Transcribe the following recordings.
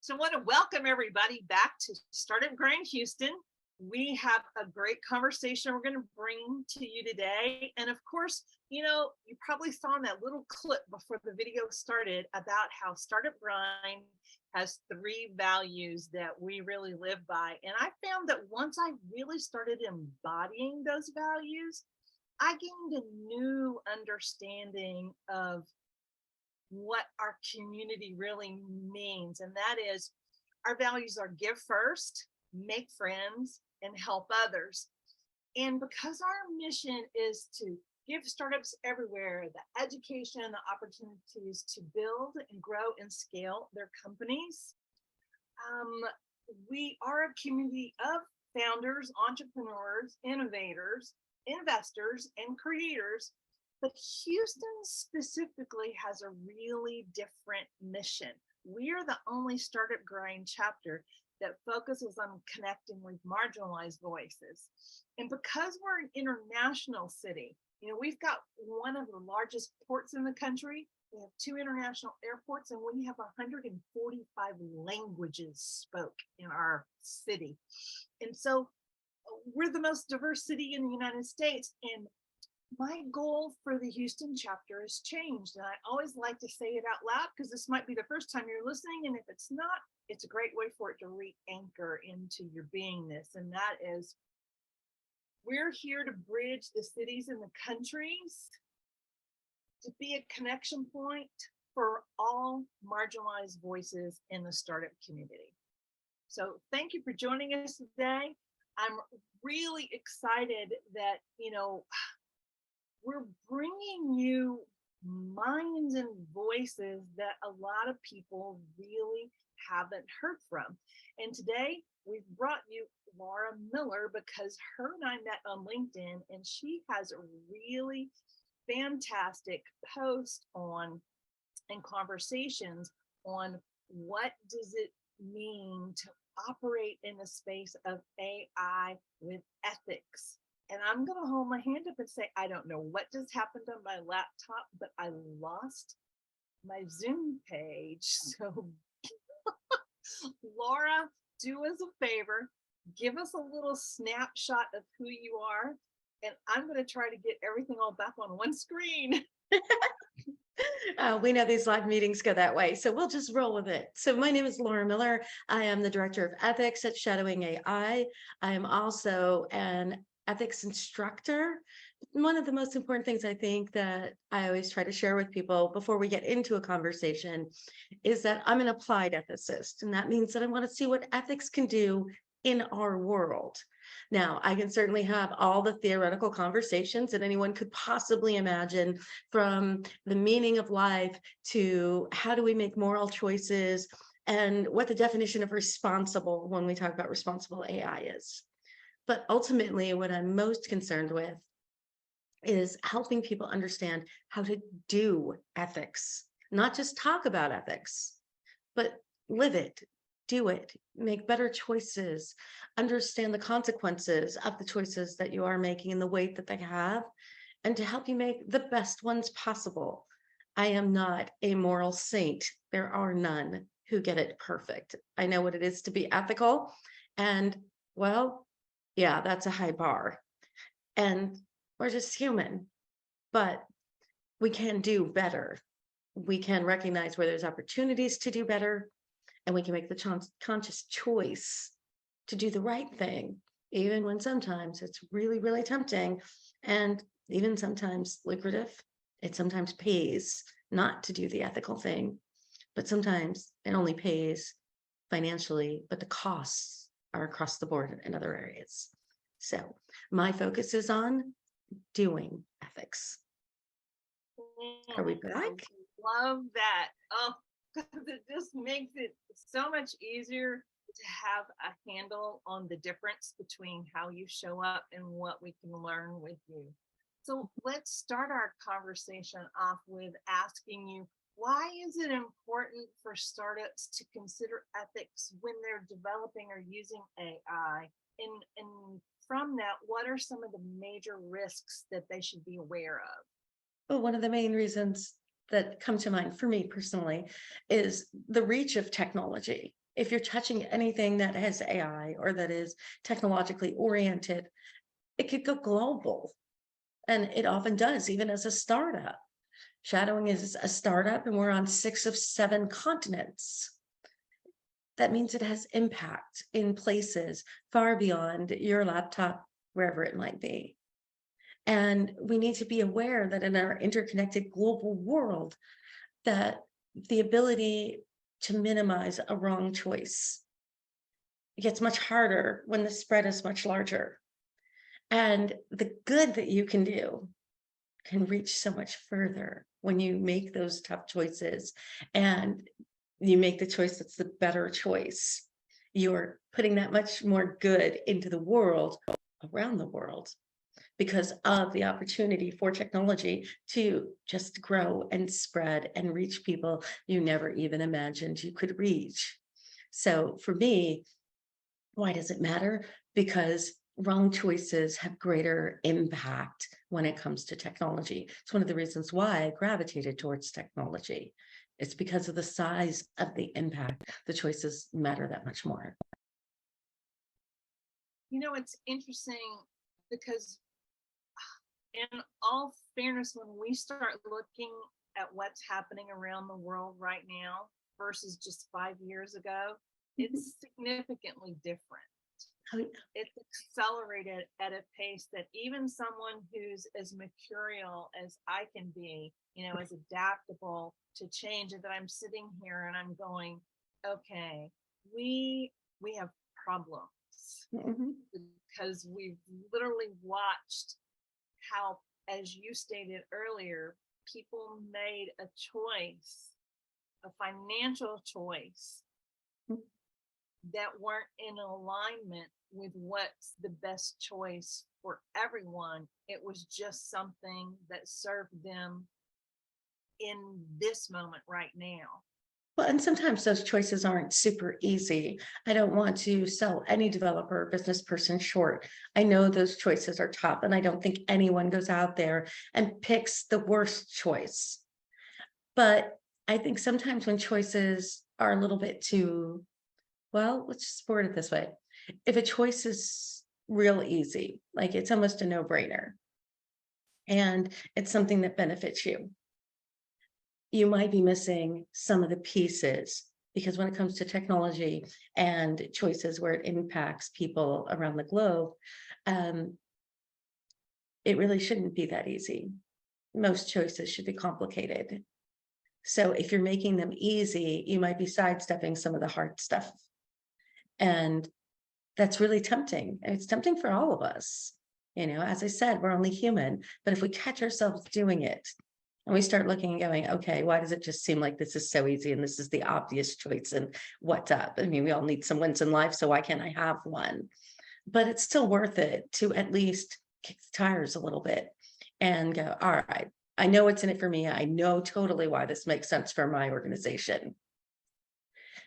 So I want to welcome everybody back to Startup Grind Houston. We have a great conversation we're going to bring to you today. And of course, you probably saw in that little clip before the video started about how Startup Grind has 3 values that we really live by. And I found that once I really started embodying those values, I gained a new understanding of what our community really means. And that is, our values are give first, make friends, and help others. And because our mission is to give startups everywhere the education and the opportunities to build and grow and scale their companies, we are a community of founders, entrepreneurs, innovators, investors, and creators. But Houston specifically has a really different mission. We are the only Startup Grind chapter that focuses on connecting with marginalized voices. And because we're an international city, we've got one of the largest ports in the country. We have 2 international airports, and we have 145 languages spoke in our city. And so we're the most diverse city in the United States. And my goal for the Houston chapter has changed. And I always like to say it out loud because this might be the first time you're listening. And if it's not, it's a great way for it to re-anchor into your beingness. And that is, we're here to bridge the cities and the countries, to be a connection point for all marginalized voices in the startup community. So thank you for joining us today. I'm really excited that, we're bringing you minds and voices that a lot of people really haven't heard from. And today we've brought you Laura Miller because her and I met on LinkedIn, and she has a really fantastic post on and conversations on what does it mean to operate in the space of AI with ethics. And I'm going to hold my hand up and say, I don't know what just happened on my laptop, but I lost my Zoom page. So Laura, do us a favor, give us a little snapshot of who you are. And I'm going to try to get everything all back on one screen. We know these live meetings go that way, so we'll just roll with it. So my name is Laura Miller. I am the Director of Ethics at Shadowing AI. I am also an ethics instructor. One of the most important things I think that I always try to share with people before we get into a conversation is that I'm an applied ethicist. And that means that I want to see what ethics can do in our world. Now, I can certainly have all the theoretical conversations that anyone could possibly imagine, from the meaning of life to how do we make moral choices and what the definition of responsible, when we talk about responsible AI, is. But ultimately, what I'm most concerned with is helping people understand how to do ethics, not just talk about ethics, but live it, do it, make better choices, understand the consequences of the choices that you are making and the weight that they have, and to help you make the best ones possible. I am not a moral saint. There are none who get it perfect. I know what it is to be ethical, and well, yeah, that's a high bar. And we're just human, but we can do better. We can recognize where there's opportunities to do better, and we can make the conscious choice to do the right thing, even when sometimes it's really, really tempting, and even sometimes lucrative. It sometimes pays not to do the ethical thing, but sometimes it only pays financially, but the costs are across the board in other areas. So my focus is on doing ethics. Are we back? I love that. Oh, it just makes it so much easier to have a handle on the difference between how you show up and what we can learn with you. So let's start our conversation off with asking you, why is it important for startups to consider ethics when they're developing or using AI? And from that, what are some of the major risks that they should be aware of? Well, one of the main reasons that come to mind for me personally is the reach of technology. if you're touching anything that has AI or that is technologically oriented, it could go global. And it often does, even as a startup. Shadowing is a startup, and we're on 6 of 7 continents. That means it has impact in places far beyond your laptop, wherever it might be. And we need to be aware that in our interconnected global world, that the ability to minimize a wrong choice gets much harder when the spread is much larger. And the good that you can do can reach so much further when you make those tough choices and you make the choice that's the better choice. You're putting that much more good into the world, around the world, because of the opportunity for technology to just grow and spread and reach people you never even imagined you could reach. So for me, why does it matter? Because wrong choices have greater impact when it comes to technology. It's one of the reasons why I gravitated towards technology. It's because of the size of the impact. The choices matter that much more. It's interesting because in all fairness, when we start looking at what's happening around the world right now versus just 5 years ago, it's significantly different. It's accelerated at a pace that even someone who's as mercurial as I can be, as adaptable to change, and that I'm sitting here and I'm going, okay, we have problems because we've literally watched how, as you stated earlier, people made a choice, a financial choice that weren't in alignment with what's the best choice for everyone. It was just something that served them in this moment right now. Well, and sometimes those choices aren't super easy. I don't want to sell any developer or business person short. I know those choices are tough, and I don't think anyone goes out there and picks the worst choice. But I think sometimes when choices are a little bit too, well, let's just word it this way. If a choice is real easy, like it's almost a no-brainer, and it's something that benefits you, you might be missing some of the pieces, because when it comes to technology and choices where it impacts people around the globe, it really shouldn't be that easy. Most choices should be complicated. So if you're making them easy, you might be sidestepping some of the hard stuff. And that's really tempting. And it's tempting for all of us. As I said, we're only human, but if we catch ourselves doing it, and we start looking and going, okay, why does it just seem like this is so easy and this is the obvious choice and what's up? I mean, we all need some wins in life, so why can't I have one? But it's still worth it to at least kick the tires a little bit and go, all right, I know what's in it for me. I know totally why this makes sense for my organization.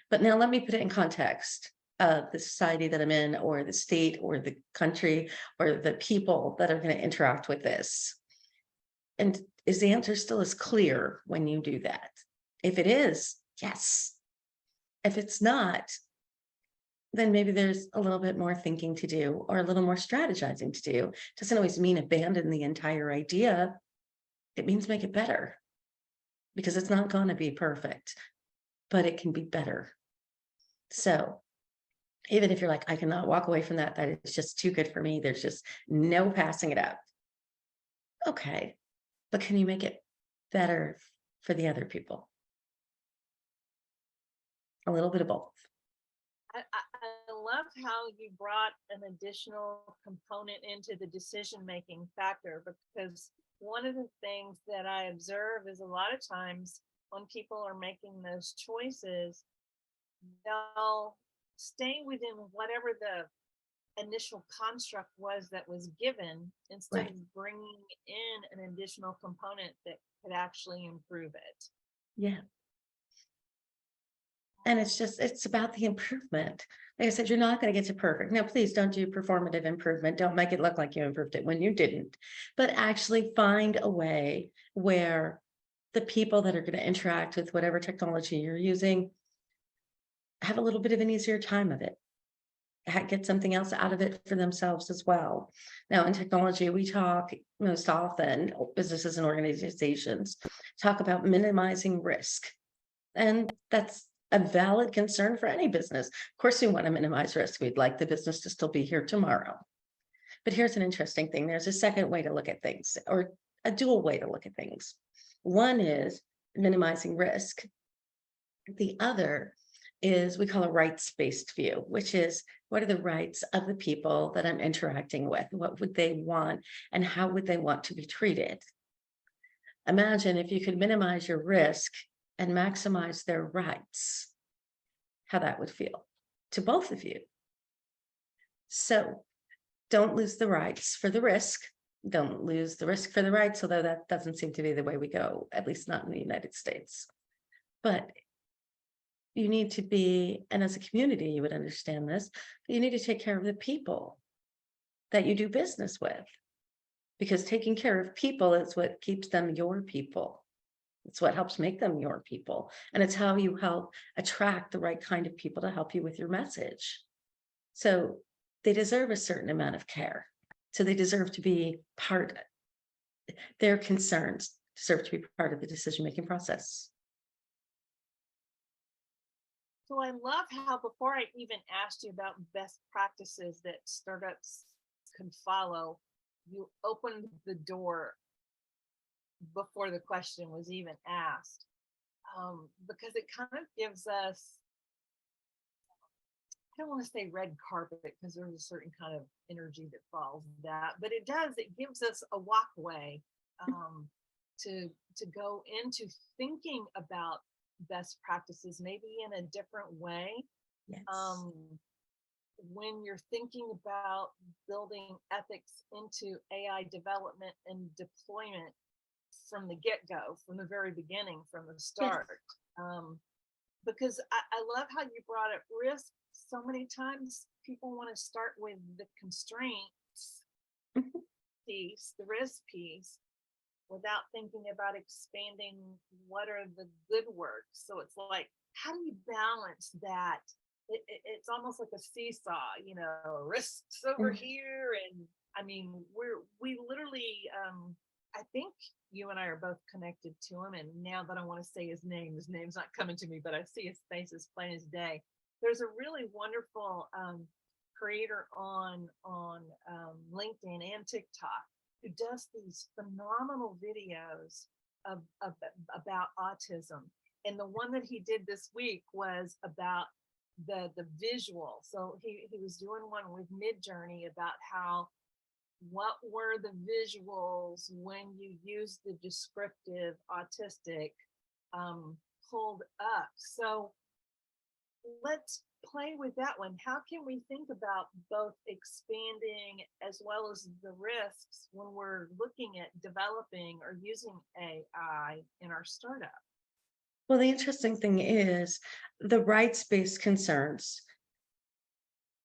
But now let me put it in context of the society that I'm in, or the state, or the country, or the people that are going to interact with this. And is the answer still as clear when you do that? If it is, yes. If it's not, then maybe there's a little bit more thinking to do, or a little more strategizing to do. Doesn't always mean abandon the entire idea. It means make it better, because it's not going to be perfect, but it can be better. So even if you're like, I cannot walk away from that, that is just too good for me, there's just no passing it up. Okay, but can you make it better for the other people? A little bit of both. I love how you brought an additional component into the decision-making factor, because one of the things that I observe is a lot of times when people are making those choices, they'll stay within whatever the initial construct was that was given, instead of bringing in an additional component that could actually improve it. Yeah. And it's about the improvement. Like I said, you're not going to get to perfect. Now, please don't do performative improvement. Don't make it look like you improved it when you didn't, but actually find a way where the people that are going to interact with whatever technology you're using have a little bit of an easier time of it, get something else out of it for themselves as well. Now, in technology, we talk most often, businesses and organizations talk about minimizing risk. And that's a valid concern for any business. Of course, we want to minimize risk. We'd like the business to still be here tomorrow. But here's an interesting thing. There's a second way to look at things, or a dual way to look at things. One is minimizing risk. The other is we call a rights-based view, which is what are the rights of the people that I'm interacting with? What would they want and how would they want to be treated? Imagine if you could minimize your risk and maximize their rights, how that would feel to both of you. So don't lose the rights for the risk. Don't lose the risk for the rights, although that doesn't seem to be the way we go, at least not in the United States. But you need to be, and as a community, you would understand this, you need to take care of the people that you do business with, because taking care of people is what keeps them your people. It's what helps make them your people. And it's how you help attract the right kind of people to help you with your message. So they deserve a certain amount of care. So they deserve to be part, their concerns deserve to be part of the decision-making process. So I love how before I even asked you about best practices that startups can follow, you opened the door before the question was even asked, because it kind of gives us, I don't want to say red carpet because there's a certain kind of energy that follows that, but it gives us a walkway to go into thinking about best practices, maybe in a different way. Yes. When you're thinking about building ethics into AI development and deployment from the get-go, from the very beginning, from the start. Because I love how you brought up risk. So many times people want to start with the constraints piece, the risk piece, without thinking about expanding what are the good works. So it's like, how do you balance that? It's almost like a seesaw, risks over here. And I mean, we literally, I think you and I are both connected to him. And now that I want to say his name's not coming to me, but I see his face as plain as day. There's a really wonderful creator on LinkedIn and TikTok who does these phenomenal videos about autism. And the one that he did this week was about the visual. So he was doing one with Midjourney about what were the visuals when you use the descriptive autistic pulled up. So let's play with that one. How can we think about both expanding as well as the risks when we're looking at developing or using AI in our startup? Well, the interesting thing is the rights-based concerns.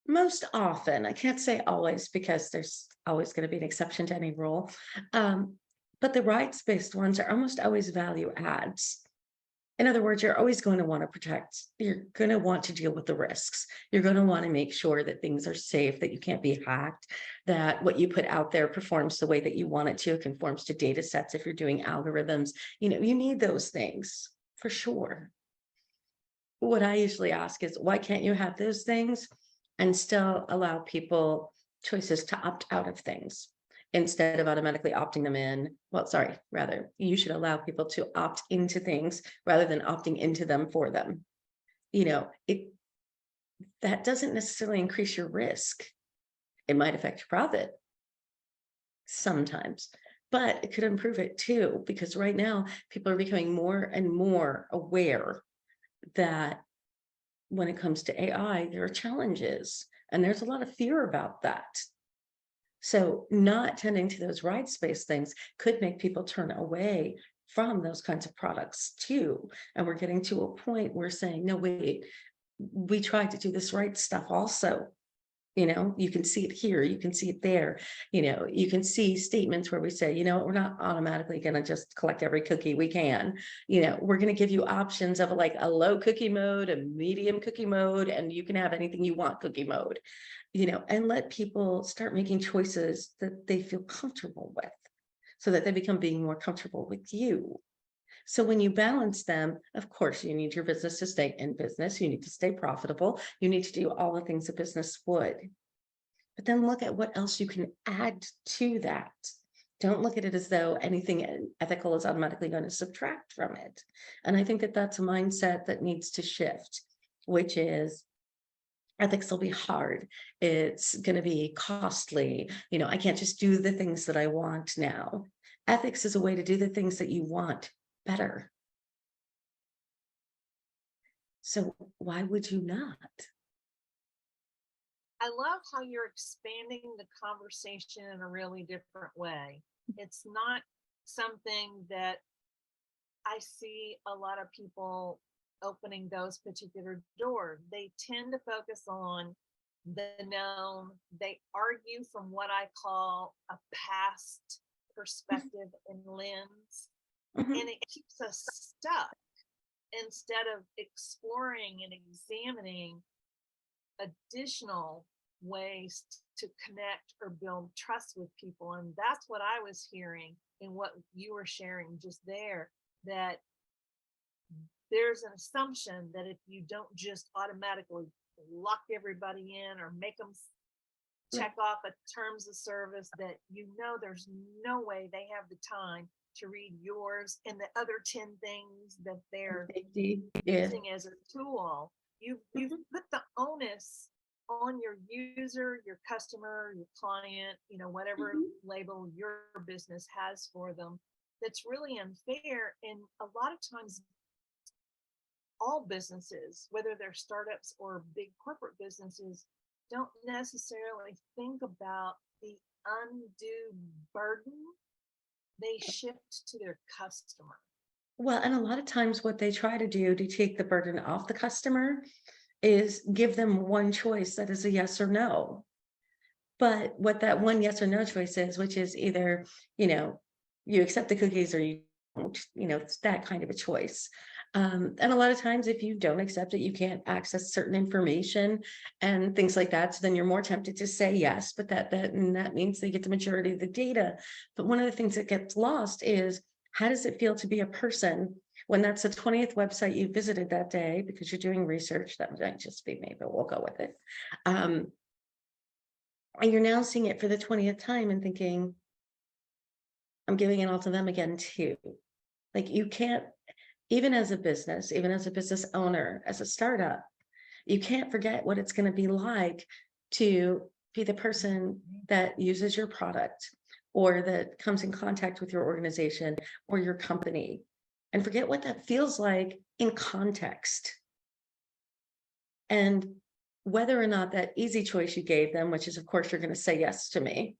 Most often, I can't say always because there's always going to be an exception to any rule, but the rights-based ones are almost always value adds. In other words, you're always going to want to protect, you're going to want to deal with the risks. You're going to want to make sure that things are safe, that you can't be hacked, that what you put out there performs the way that you want it to, conforms to data sets if you're doing algorithms. You need those things for sure. What I usually ask is, why can't you have those things and still allow people choices to opt out of things instead of automatically opting them in? Well, sorry, rather, you should allow people to opt into things rather than opting into them for them. That doesn't necessarily increase your risk. It might affect your profit sometimes, but it could improve it too, because right now people are becoming more and more aware that when it comes to AI, there are challenges and there's a lot of fear about that. So not tending to those rights-based things could make people turn away from those kinds of products too. And we're getting to a point where saying, no, wait, we tried to do this right stuff also. You can see it here, you can see it there. You can see statements where we say, we're not automatically going to just collect every cookie we can. We're going to give you options of like a low cookie mode, a medium cookie mode, and you can have anything you want cookie mode, and let people start making choices that they feel comfortable with, so that they become being more comfortable with you. So when you balance them, of course, you need your business to stay in business. You need to stay profitable. You need to do all the things a business would. But then look at what else you can add to that. Don't look at it as though anything ethical is automatically going to subtract from it. And I think that that's a mindset that needs to shift, which is ethics will be hard. It's going to be costly. I can't just do the things that I want now. Ethics is a way to do the things that you want better. So why would you not? I love how you're expanding the conversation in a really different way. It's not something that I see a lot of people opening those particular doors. They tend to focus on the known. They argue from what I call a past perspective and lens, Mhm. and it keeps us stuck instead of exploring and examining additional ways to connect or build trust with people. And that's what I was hearing in what you were sharing just there, that there's an assumption that if you don't just automatically lock everybody in or make them check off a terms of service, that there's no way they have the time to read yours and the other 10 things that they're using as a tool. You've put the onus on your user, your customer, your client, whatever label your business has for them, that's really unfair. And a lot of times, all businesses, whether they're startups or big corporate businesses, don't necessarily think about the undue burden they shift to their customer. Well, and a lot of times what they try to do to take the burden off the customer is give them one choice that is a yes or no. But what that one yes or no choice is, which is either, you accept the cookies or you don't, it's that kind of a choice. And a lot of times, if you don't accept it, you can't access certain information and things like that. So then you're more tempted to say yes, but that means they get the majority of the data. But one of the things that gets lost is, how does it feel to be a person when that's the 20th website you visited that day because you're doing research? That might just be me, but we'll go with it. And you're now seeing it for the 20th time and thinking, I'm giving it all to them again too. Like, you can't, even as a business owner, as a startup, you can't forget what it's going to be like to be the person that uses your product or that comes in contact with your organization or your company, and forget what that feels like in context. And whether or not that easy choice you gave them, which is, of course, you're going to say yes to me,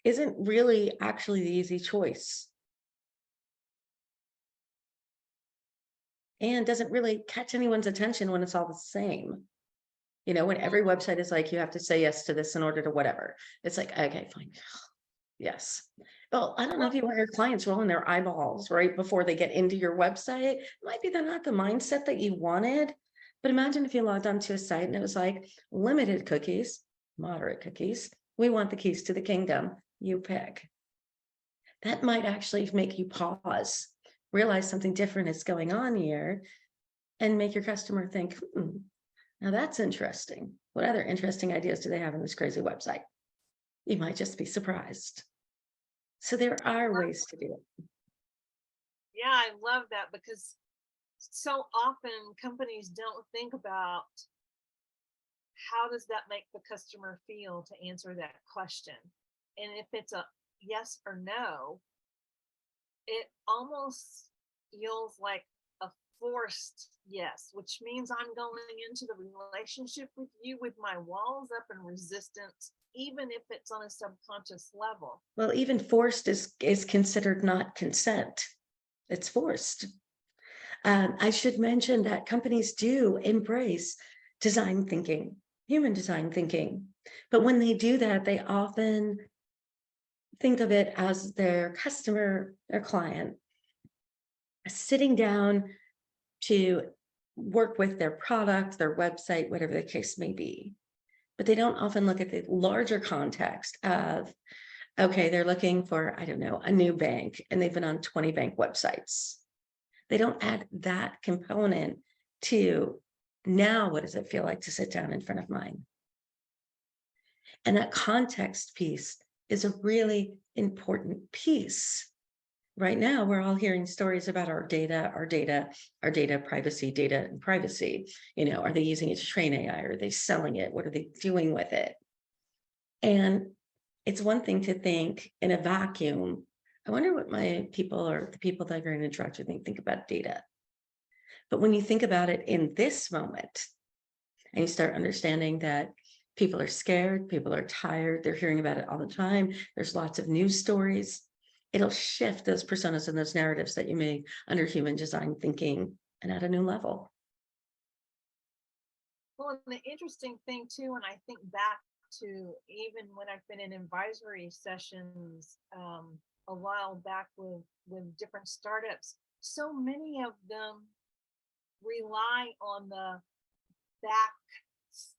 isn't really actually the easy choice. And doesn't really catch anyone's attention when it's all the same. When every website is like, you have to say yes to this in order to whatever. It's like, okay, fine. Yes. Well, I don't know if you want your clients rolling their eyeballs right before they get into your website. It might be not the mindset that you wanted. But imagine if you logged onto a site and it was like, limited cookies, moderate cookies. We want the keys to the kingdom. You pick. That might actually make you pause, realize something different is going on here, and make your customer think, now that's interesting. What other interesting ideas do they have on this crazy website? You might just be surprised. So there are ways to do it. Yeah, I love that, because so often companies don't think about how does that make the customer feel to answer that question. And if it's a yes or no, it almost feels like a forced yes, which means I'm going into the relationship with you with my walls up and resistance, even if it's on a subconscious level. Well, even forced is considered not consent. It's forced. I should mention that companies do embrace design thinking, human design thinking. But when they do that, they often think of it as their customer, their client, sitting down to work with their product, their website, whatever the case may be. But they don't often look at the larger context of, okay, they're looking for, I don't know, a new bank, and they've been on 20 bank websites. They don't add that component to, now what does it feel like to sit down in front of mine? And that context piece is a really important piece. Right now, we're all hearing stories about our data, privacy, data and privacy. You know, are they using it to train AI? Are they selling it? What are they doing with it? And it's one thing to think in a vacuum, I wonder what my people or the people that are going to interact with think about data. But when you think about it in this moment, and you start understanding that people are scared, people are tired, they're hearing about it all the time, there's lots of news stories, it'll shift those personas and those narratives that you made under human design thinking and at a new level. Well, and the interesting thing too, and I think back to even when I've been in advisory sessions a while back with different startups, so many of them rely on the back,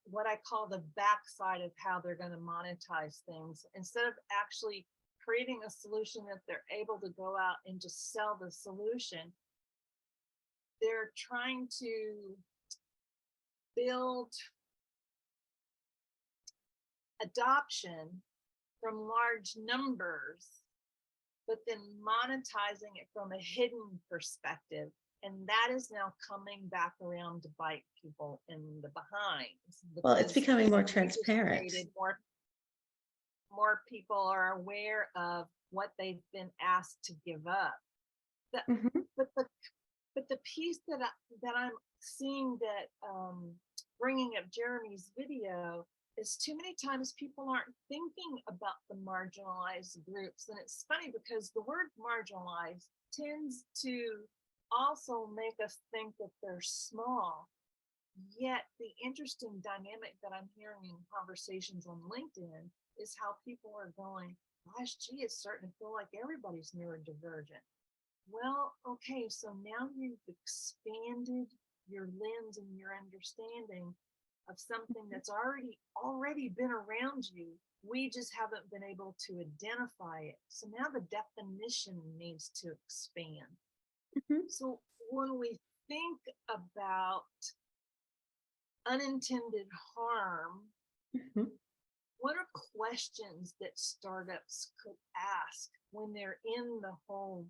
what I call the backside of how they're going to monetize things, instead of actually creating a solution that they're able to go out and just sell the solution. They're trying to build adoption from large numbers, but then monetizing it from a hidden perspective. And that is now coming back around to bite people in the behind. Well, it's becoming more transparent. More people are aware of what they've been asked to give up. But the piece that I'm seeing that bringing up Jeremy's video is too many times people aren't thinking about the marginalized groups. And it's funny because the word marginalized tends to also make us think that they're small. Yet the interesting dynamic that I'm hearing in conversations on LinkedIn is how people are going, gosh, gee, it's starting to feel like everybody's neurodivergent. Well, okay, so now you've expanded your lens and your understanding of something that's already been around you. We just haven't been able to identify it. So now the definition needs to expand. So when we think about unintended harm, what are questions that startups could ask when they're in the whole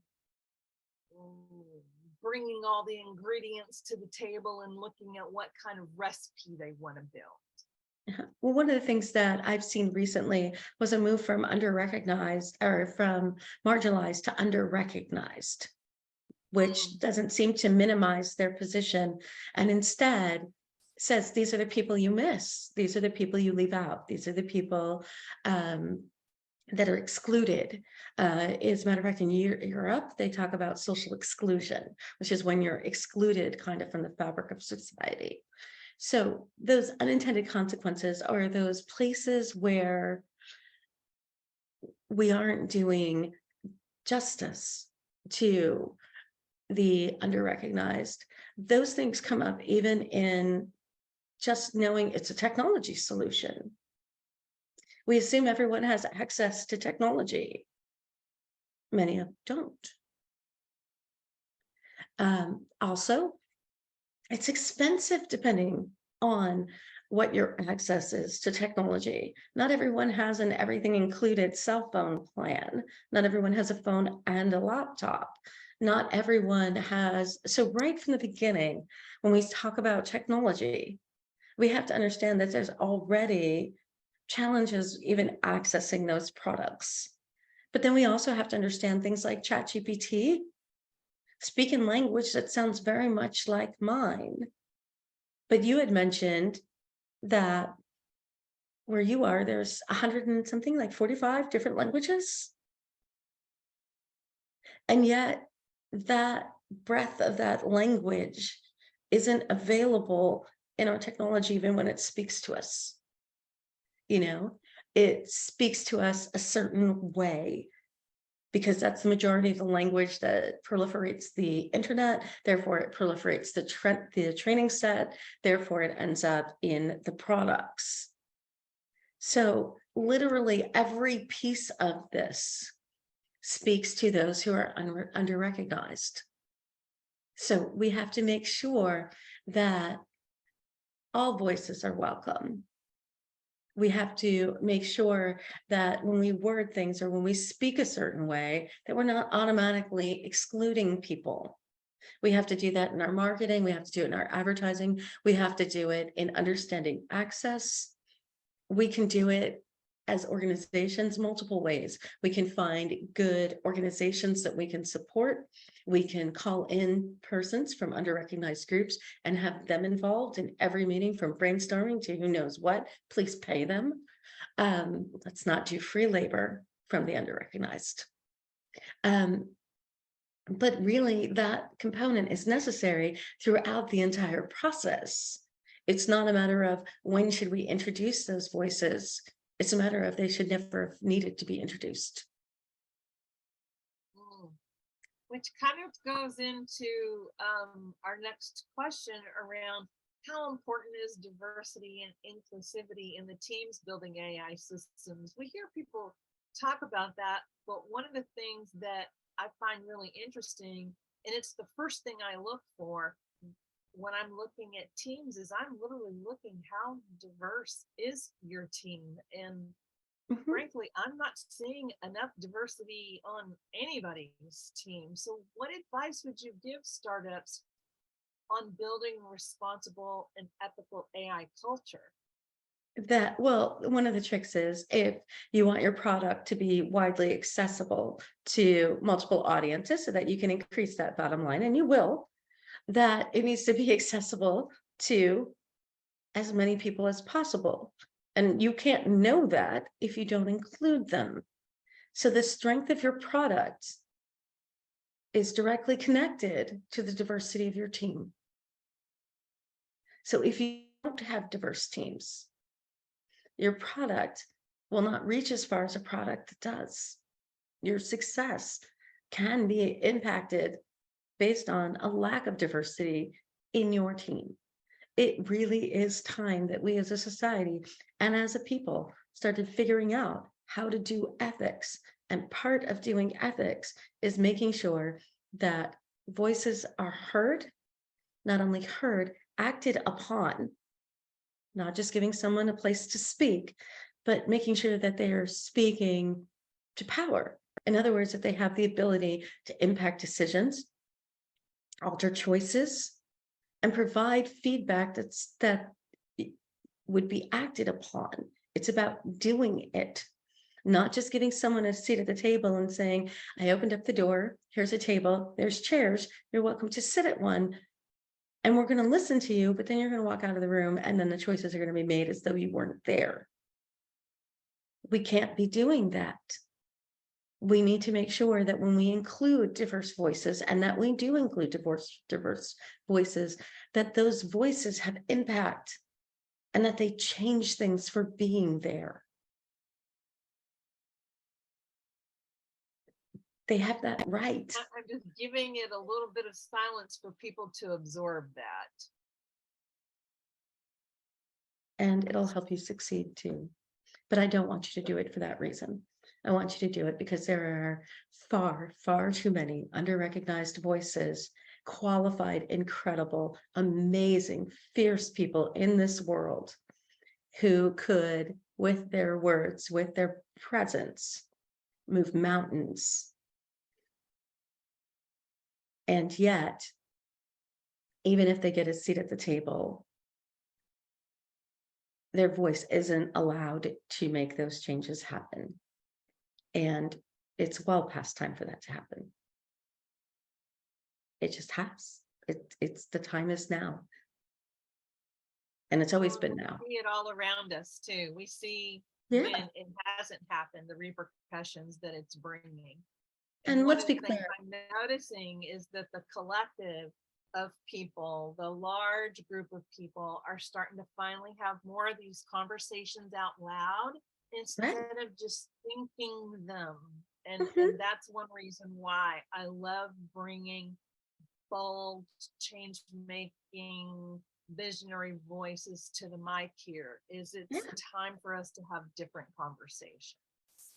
bringing all the ingredients to the table and looking at what kind of recipe they want to build? Well, one of the things that I've seen recently was a move from under-recognized or from marginalized to under-recognized, which doesn't seem to minimize their position and instead says, these are the people you miss. These are the people you leave out. These are the people that are excluded. As a matter of fact, in Europe, they talk about social exclusion, which is when you're excluded kind of from the fabric of society. So those unintended consequences are those places where we aren't doing justice to the under-recognized. Those things come up even in just knowing it's a technology solution. We assume everyone has access to technology. Many of them don't. Also, it's expensive depending on what your access is to technology. Not everyone has an everything included cell phone plan. Not everyone has a phone and a laptop. Not everyone has, so right from the beginning, when we talk about technology, we have to understand that there's already challenges even accessing those products. But then we also have to understand things like ChatGPT, speak in language that sounds very much like mine. But you had mentioned that where you are, there's 100 and something, like 45 different languages. And yet that breadth of that language isn't available in our technology, even when it speaks to us. It speaks to us a certain way because that's the majority of the language that proliferates the internet. Therefore, it proliferates the training set. Therefore, it ends up in the products. So literally every piece of this speaks to those who are under-recognized. So we have to make sure that all voices are welcome. We have to make sure that when we word things or when we speak a certain way, that we're not automatically excluding people. We have to do that in our marketing. We have to do it in our advertising. We have to do it in understanding access. We can do it as organizations multiple ways. We can find good organizations that we can support. We can call in persons from under-recognized groups and have them involved in every meeting, from brainstorming to who knows what. Please pay them. Let's not do free labor from the under-recognized. But really, that component is necessary throughout the entire process. It's not a matter of when should we introduce those voices. It's a matter of they should never have needed to be introduced. Which kind of goes into our next question around how important is diversity and inclusivity in the teams building AI systems. We hear people talk about that, but one of the things that I find really interesting, and it's the first thing I look for when I'm looking at teams, is I'm literally looking how diverse is your team. And frankly, I'm not seeing enough diversity on anybody's team. So what advice would you give startups on building responsible and ethical AI culture? Well, one of the tricks is, if you want your product to be widely accessible to multiple audiences so that you can increase that bottom line, and you will, that it needs to be accessible to as many people as possible. And you can't know that if you don't include them. So the strength of your product is directly connected to the diversity of your team. So if you don't have diverse teams, your product will not reach as far as a product that does. Your success can be impacted based on a lack of diversity in your team. It really is time that we as a society and as a people started figuring out how to do ethics. And part of doing ethics is making sure that voices are heard, not only heard, acted upon, not just giving someone a place to speak, but making sure that they are speaking to power. In other words, that they have the ability to impact decisions, alter choices, and provide feedback that would be acted upon. It's about doing it, not just giving someone a seat at the table and saying, I opened up the door, here's a table, there's chairs, you're welcome to sit at one, and we're going to listen to you, but then you're going to walk out of the room, and then the choices are going to be made as though you weren't there. We can't be doing that. We need to make sure that when we include diverse voices, and that we do include diverse voices, that those voices have impact and that they change things for being there. They have that right. I'm just giving it a little bit of silence for people to absorb that. And it'll help you succeed too. But I don't want you to do it for that reason. I want you to do it because there are far, far too many under-recognized voices, qualified, incredible, amazing, fierce people in this world who could, with their words, with their presence, move mountains. And yet, even if they get a seat at the table, their voice isn't allowed to make those changes happen. And it's well past time for that to happen. It just has. It's the time is now. And it's always been now. We see it all around us too. We see when it hasn't happened, the repercussions that it's bringing. And let's be clear. I'm noticing is that the collective of people, the large group of people are starting to finally have more of these conversations out loud Right. instead of just thinking them. Mhm. And that's one reason why I love bringing bold, change making, visionary voices to the mic here. Is Yeah, it's time for us to have different conversations.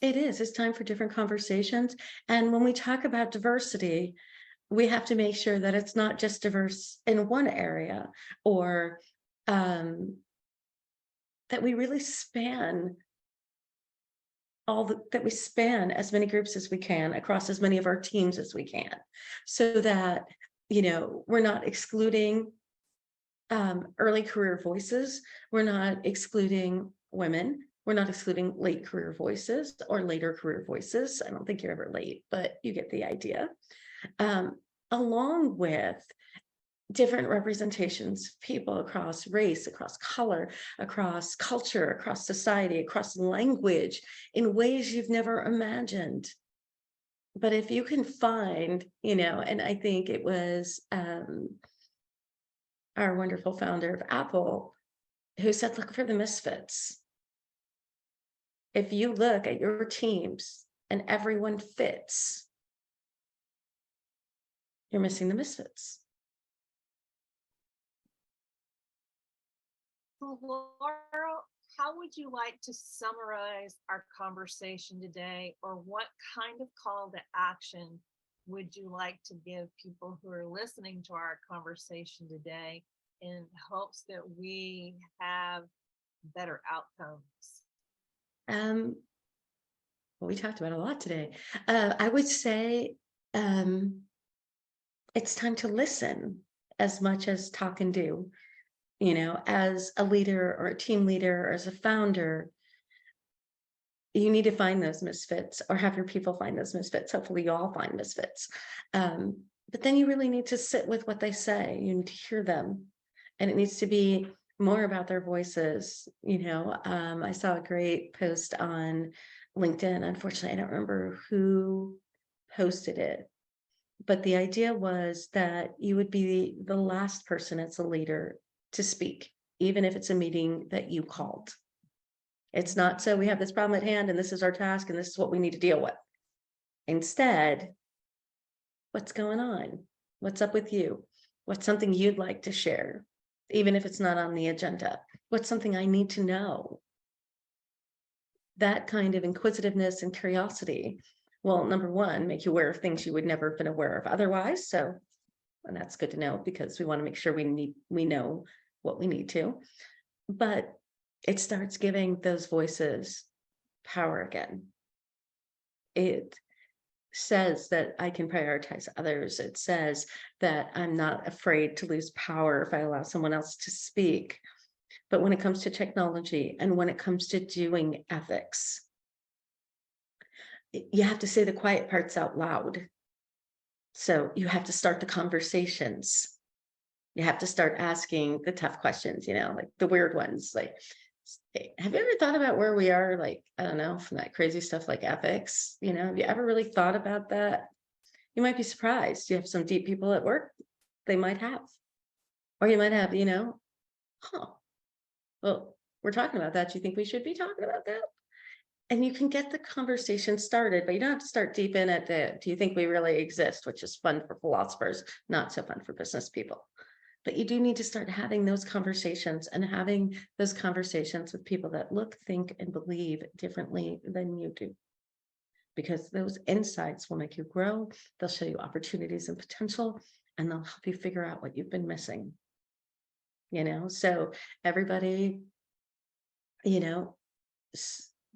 it is. It's time for different conversations. And when we talk about diversity, we have to make sure that it's not just diverse in one area, or um, that we really span that we span as many groups as we can across as many of our teams as we can, so that, we're not excluding early career voices. We're not excluding women. We're not excluding late career voices or later career voices. I don't think you're ever late, but you get the idea. Um, Along with different representations of people across race, across color, across culture, across society, across language, in ways you've never imagined. But if you can find, and I think it was our wonderful founder of Apple who said, look for the misfits. If you look at your teams and everyone fits, you're missing the misfits. So, Laura, how would you like to summarize our conversation today, or what kind of call to action would you like to give people who are listening to our conversation today in hopes that we have better outcomes? Um, well, we talked about a lot today. I would say it's time to listen as much as talk and do. As a leader or a team leader or as a founder, you need to find those misfits or have your people find those misfits. Hopefully you all find misfits. But then you really need to sit with what they say. You need to hear them. And it needs to be more about their voices. I saw a great post on LinkedIn. Unfortunately, I don't remember who posted it, but the idea was that you would be the last person as a leader to speak, even if it's a meeting that you called. It's not, so we have this problem at hand and this is our task and this is what we need to deal with. Instead, what's going on? What's up with you? What's something you'd like to share, even if it's not on the agenda? What's something I need to know? That kind of inquisitiveness and curiosity will, number one, make you aware of things you would never have been aware of otherwise. So, and that's good to know because we want to make sure we know what we need to. But it starts giving those voices power again. It says that I can prioritize others. It says that I'm not afraid to lose power if I allow someone else to speak. But when it comes to technology and when it comes to doing ethics, you have to say the quiet parts out loud. So you have to start the conversations. You have to start asking the tough questions, like the weird ones, like, hey, have you ever thought about where we are? Like, I don't know, from that crazy stuff like ethics, have you ever really thought about that? You might be surprised. You have some deep people at work, they might have, or you might have, huh, well, we're talking about that. Do you think we should be talking about that? And you can get the conversation started, but you don't have to start deep in at do you think we really exist, which is fun for philosophers, not so fun for business people. But you do need to start having those conversations and having those conversations with people that look, think, and believe differently than you do. Because those insights will make you grow, they'll show you opportunities and potential, and they'll help you figure out what you've been missing. So everybody, you know,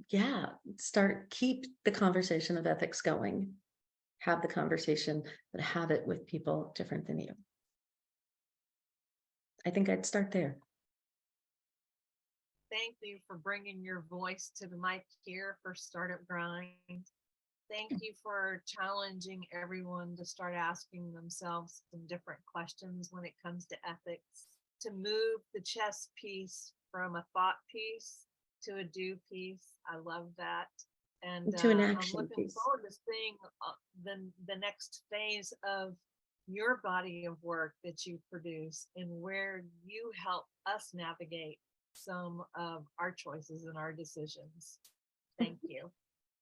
yeah, keep the conversation of ethics going. Have the conversation, but have it with people different than you. I think I'd start there. Thank you for bringing your voice to the mic here for Startup Grind. Thank you for challenging everyone to start asking themselves some different questions when it comes to ethics, to move the chess piece from a thought piece to a do piece. I love that. And To an I'm action looking piece. forward to seeing the next phase of your body of work that you produce and where you help us navigate some of our choices and our decisions. Thank you.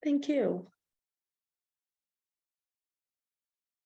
Thank you.